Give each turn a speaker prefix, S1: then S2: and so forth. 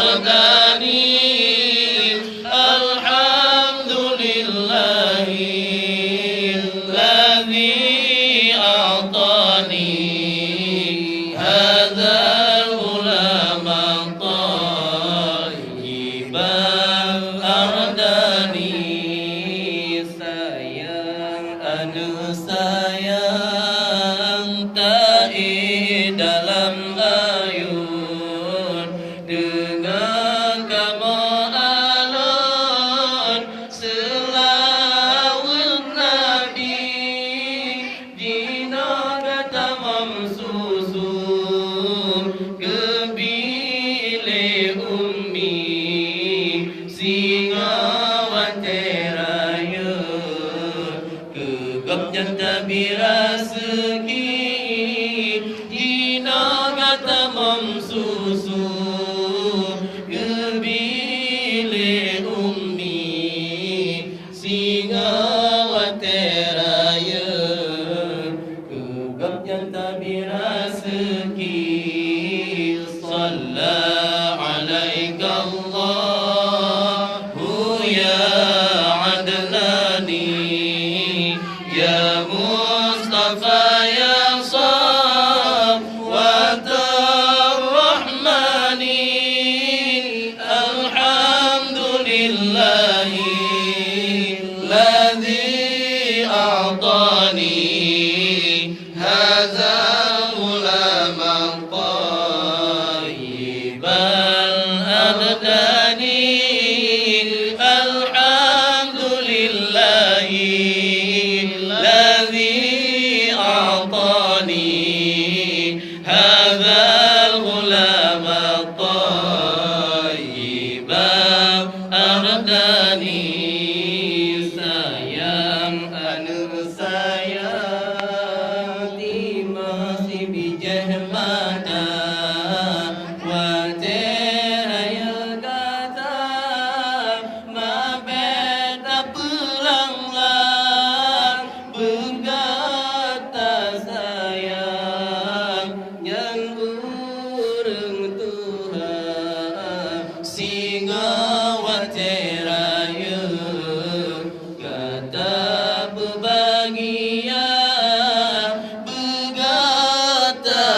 S1: أرداني الحمد لله الذي أعطاني هذا الغلام طيبا أرداني sayang aduh sayang tak dalam ayun dengan kamu alun selawat Nabi dina kata mamsusum kebile ummi singa wateraya kegap janta biraseki dina kata mamsusu kebile ummi singa wateraya kegap janta biraseki salla alaika Allahu ya adnani ya Mustafa ya صفوة الرحمن الحمد لله الذي أعطاني هذا الغلام طيبا أبداني الحمد لله الذي أعطاني هذا الغلام طيبا أرداني sayang anak sayang masih bijah mata wajar ya kata mabeta pulang lang berkata sayang yang